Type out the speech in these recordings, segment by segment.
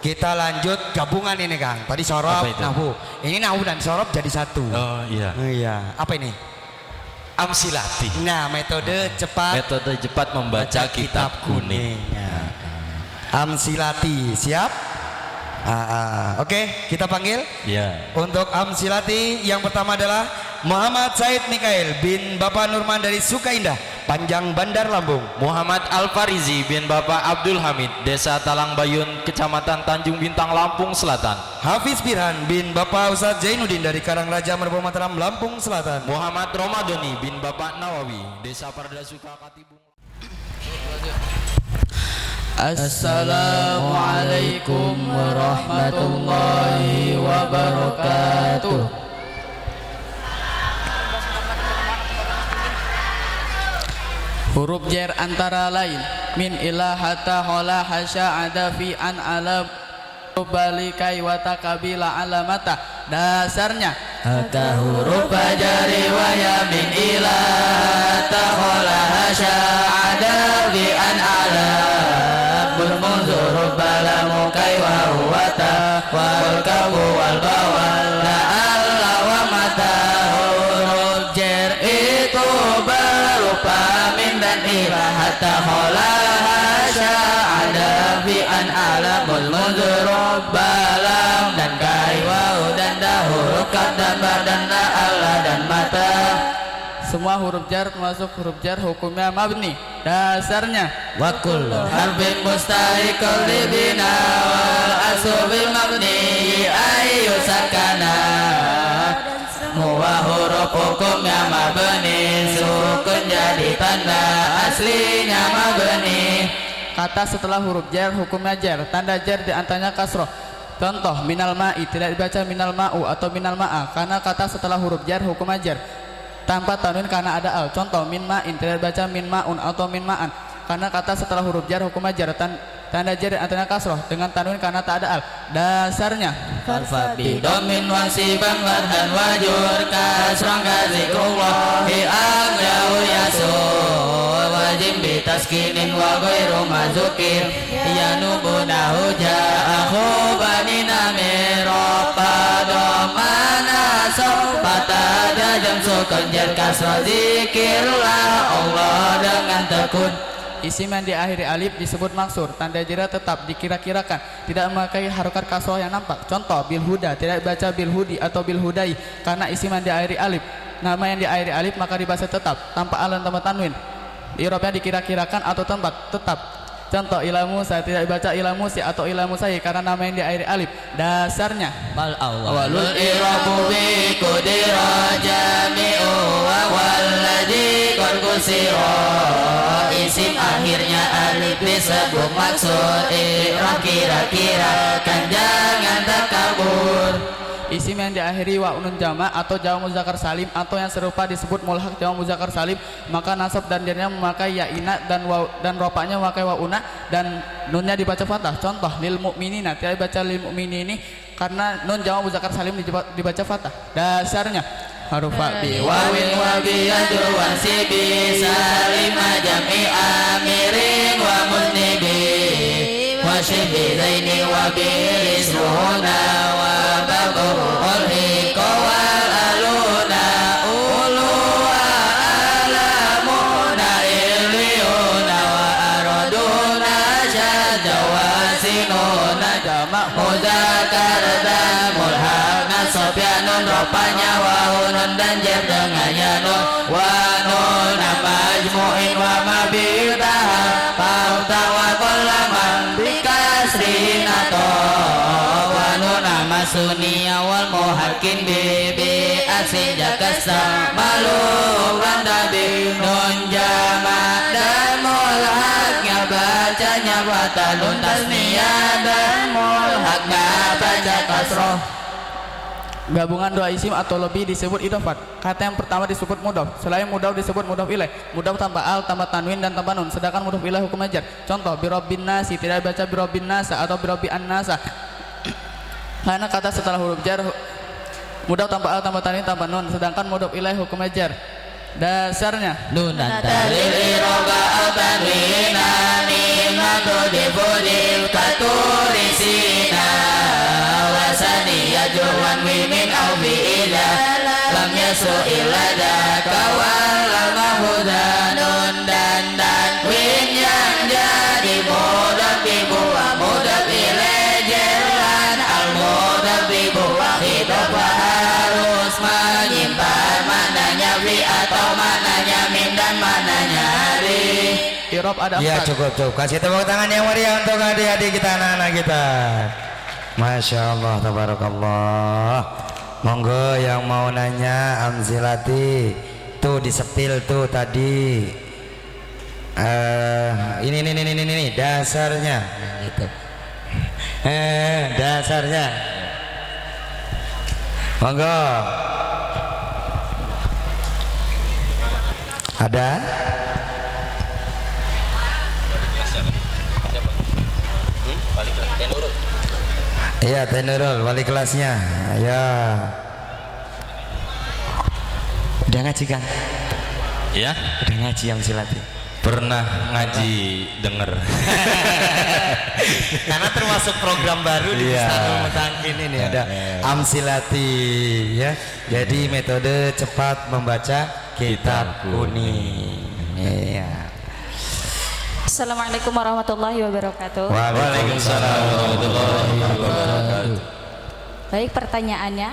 Kita lanjut gabungan ini Kang. Tadi sorob, nahu. Ini nahu dan sorob jadi satu. Oh iya. Iya. Apa ini? Amsilati. Nah, metode cepat. Metode cepat membaca kitab kuning. Ya. Amsilati, siap? Oke, kita panggil. Ya. Untuk Amsilati yang pertama adalah Muhammad Said Mikael bin Bapak Nurman dari Sukaindah, Panjang Bandar Lampung. Muhammad Al-Farizi bin Bapak Abdul Hamid, Desa Talangbayun, Kecamatan Tanjung Bintang, Lampung Selatan. Hafiz Firhan bin Bapak Ustadz Zainuddin dari Karangraja Merbu Mataram, Lampung Selatan. Muhammad Romadoni bin Bapak Nawawi, Desa Pardasuka, Katibung. Assalamualaikum warahmatullahi wabarakatuh. Huruf jar antara lain min ila hatta hola hasya ada fi an alam balikai wata kabila alamata. Dasarnya hatta huruf jari wa ya min ila hatta hola hasya ada fi an alam bermundur balamu kai wa wata wal kabu wal bawal la alla wa mata. Huruf jar itu berupa min dan ila hatta hola hasya ada fi an alamul mundur balam dan kai wa dan huruf kaf dan ba dan la alla dan mata. Semua huruf jar termasuk huruf jar hukumnya mabni. Dasarnya wa kullu harfin mustahiqul libina wal asbil mabni ayu sakana. Semua huruf hukumnya mabni, sukun jadi tanda aslinya mabni. Kata setelah huruf jar hukumnya jar, tanda jar diantaranya kasroh. Contoh minal ma'i tidak dibaca minal ma'u atau minal ma'a karena kata setelah huruf jar hukumnya jar tanpa tanwin karena ada al. Contoh min ma'in tidak dibaca min ma'un atau min ma'an karena kata setelah huruf jar hukumnya jar tanda jar antara kasroh dengan tanwin karena tak ada al. Dasarnya farfa bi domin wasiban wadhan wajur kasrang kazikrullah aglau yasul wajib bi taskinin wa ghairu mazukir yanubunahu ja'ahu bani namirofadamana sopata jam sukun jar kasrah zikirlah Allah dengan tekun. Isim yang diakhiri alif disebut maksur, tanda jar tetap dikira-kirakan, tidak memakai harokat kasroh yang nampak. Contoh bil huda tidak dibaca bil hudi atau bil hudai karena isim yang diakhiri alif. Nama yang diakhiri alif maka dibaca tetap tanpa al dan tanpa tanwin. I'rabnya dikira-kirakan atau tempat tetap. Contoh ila Musa tidak dibaca ila Musi atau ila Musai karena nama yang diakhiri alif. Dasarnya Bal awalul i'rabu bi qudira jami'u wa walladhi qad kusira. Isim akhirnya alif disebut maksud, i'rab kira-kira kan jangan takabur. Isim yang diakhiri wa nun jama atau jamak muzakkar salim atau yang serupa disebut mulhaq jamak muzakkar salim maka nasab dan jarnya memakai ya ina dan waw dan rofanya memakai wa una dan nunnya dibaca fathah. Contoh lil mu'minina tidak dibaca lil mu'minini karena nun jamak muzakkar salim dibaca fathah. Dasarnya haruf bi wawin wa bi yajru wa sibi salim jam'i amirin wa munnibi wa shibhi zaini wa bi isruhuna wa babuhul hiqa wal aluna ulu wa alamuna iliyuna wa araduna syadda wa sinuna jamak muzakkar dan mulhaq nasab ya nun rupanya wa nun dan jar dengannya nun wa nun majmu'in wa mabitaha fauta wa kullaman bikasrin atau wa nun masunia wal muhakkin bibi asin jakasa malu randabi nun jama dan mulhaknya bacanya wata nun tasniyah dan mulhaknya baca kasroh. Gabungan dua isim atau lebih disebut idhofat. Kata yang pertama disebut mudhof. Selain mudhof disebut mudhof ilaih. Mudhof tanpa al, tanpa tanwin dan tanpa nun. Sedangkan mudhof ilaih hukum ajar. Contoh birabbin nasi tidak baca birabbin nasa atau birabbi an-nasa. Karena kata setelah huruf jar mudhof tanpa al, tanpa tanwin, tanpa nun. Sedangkan mudhof ilaih hukum ajar. Dasarnya nunan talil iroba al tanwina mimatu dibudil katurisina yajwan wimin au bi'ila lam yasu'il ladaka wallama hudanun dan win yang jadi mudaf dibuang mudaf ilaih jerlan al mudaf dibuang idhofah harus menyimpan mananya fi atau mananya min dan mananya li. Irob ada Ya 4. cukup. Kasih tepuk tangan yang meriah untuk adik-adik kita, anak-anak kita. Masya Allah, tabarakallah. Monggo yang mau nanya Amzilati tuh disepil tuh tadi. Ini dasarnya. Gitu. Dasarnya. Monggo. Ada? Iya, Tenurul, wali kelasnya. Ya. Udah ngaji kan? Ya, Udah ngaji Amzilati. pernah ngaji denger. Karena termasuk program baru di Iya. Ustadzul Mutangkin ini ada Amzilati ya. Jadi metode cepat membaca kitab kuning. Iya. Assalamualaikum warahmatullahi wabarakatuh. Waalaikumsalam warahmatullahi wabarakatuh. Baik, pertanyaannya,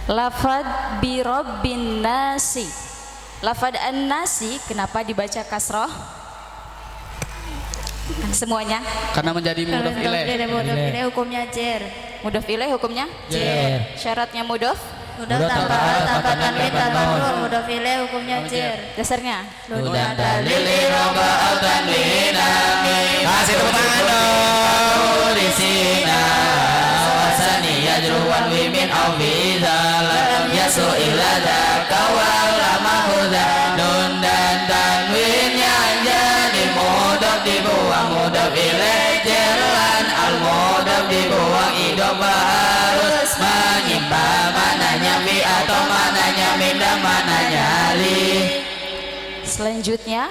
lafad bi rabbin nasi, lafad an-nasi kenapa dibaca kasroh? Semuanya. Karena menjadi mudhof ilaih. Mudhof ilaih hukumnya jer. Mudhof ilaih hukumnya Jer. syaratnya mudhof. Mudhof tanpa al, tanpa tanwin, tanpa nur. Mudhof ilaih hukumnya jer. Dasarnya Nudan Dalili roba au tanwina min Kasih tepuk tangan dong. tulisina wasani yajruwan wimin au bi'idha lam yasu'il ladaka wallama hudanun dan tanwin yang jadi mudhof dibuang mudhof ilaih jerlan al mudhof dibuang idhofah harus menyimpan mananya fi atau mananya min dan mananya li. selanjutnya,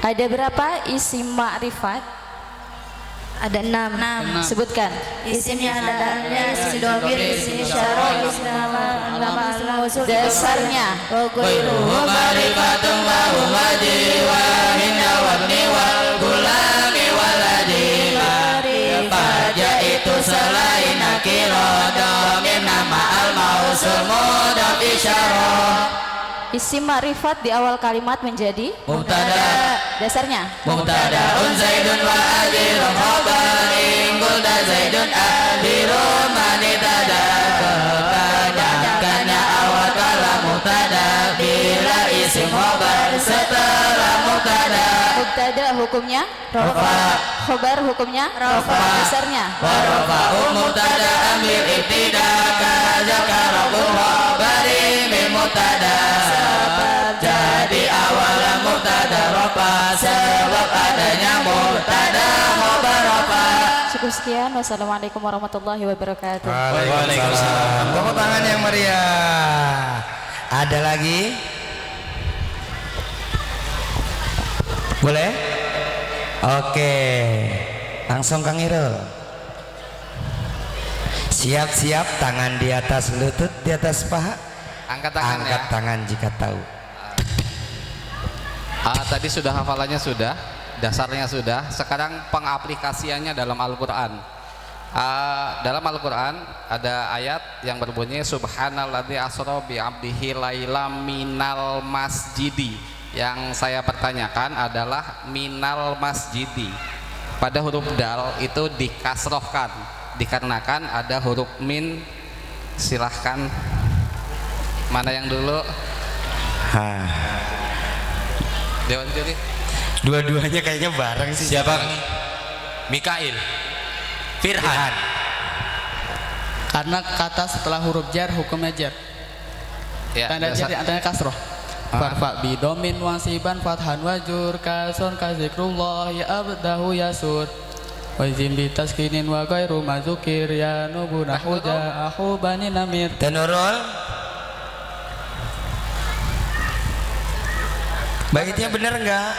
ada berapa isim ma'rifat? Ada 6. Sebutkan. Isimnya adanya isim domir, isim isyarah, isim nama al-mausul. Dasarnya Wairuhu marifatun wa huwa jiwahin wabni wal gulami waladi Faja itu selain nakiro domir nama al-mausul mudhaf isyarah isim ma'rifat di awal kalimat menjadi Mubtada dasarnya Mubtada'un zaidun wa ajirun khabar Ingkulda zaidun ajirun manitada Ketanyakannya awal kala mubtada Bila isim khabar setelah mubtada mubtada hukumnya Rafa khobar hukumnya Rafa. dasarnya Warafa'u mubtada ambil ibtida Kazakarabun khabari min mubtada Jadi awal mubtada Rafa Sebab adanya mubtada khabar Rafa. cukup sekian. Wassalamualaikum warahmatullahi wabarakatuh. Waalaikumsalam. Tepuk tangan yang meriah. Ada lagi? Boleh? Oke. Langsung Kang Irul. Siap-siap, tangan di atas lutut, di atas paha. Angkat tangan Angkat ya. tangan jika tahu. Tadi sudah hafalannya sudah, dasarnya sudah. Sekarang pengaplikasiannya dalam Al-Quran. Dalam Al-Quran ada ayat yang berbunyi Subhanalladzi asra bi 'abdihi lailam minal masjidi. Yang saya pertanyakan adalah minal masjidi. Pada huruf dal itu dikasrohkan dikarenakan ada huruf min. Silahkan, mana yang dulu? Hah. Dewan Juri. Dua-duanya kayaknya bareng sih. Siapa? Mikail. Firhan. Karena kata setelah huruf jar hukumnya jar. Ya, Tanda jar di antaranya kasroh. Farfa bidomin wasiban fathan wajur kason kazikrullah ya abdahu yasur. Wa izin bitaskinin wa ghairu mazukir ya nubuna huja ahu bani namir. Tenurul. Baiknya bener enggak?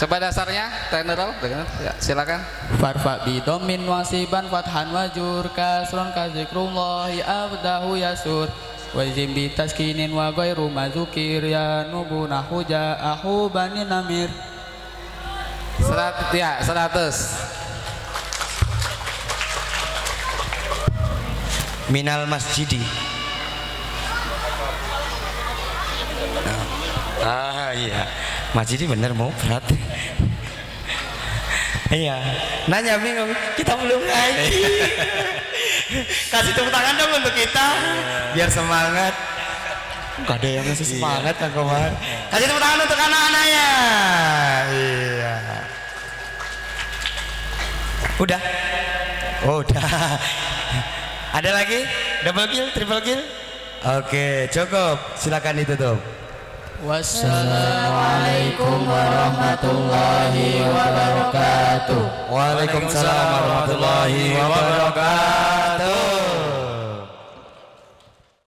Coba dasarnya, Tenderol, ya, silakan. Farfa bidomin wasiban fathan wajur kasron kazikrullahi abdahu yasur wajim bitaskinin wa ghairu mazukir ya nubuna huja'ahu bani namir. 100. Minal masjidi. Iya, masjidi bener mau berat. Iya, nanya bingung, kita belum ngaji. Kasih tepuk tangan dong untuk kita, biar semangat. Gak ada yang ngasih semangat kan Komar. Kasih tepuk tangan untuk anak-anaknya. Iya. Udah. Oh, udah. Ada lagi? Double kill, triple kill? Oke, cukup. Silakan ditutup. Wassalamualaikum warahmatullahi wabarakatuh. Waalaikumsalam warahmatullahi wabarakatuh.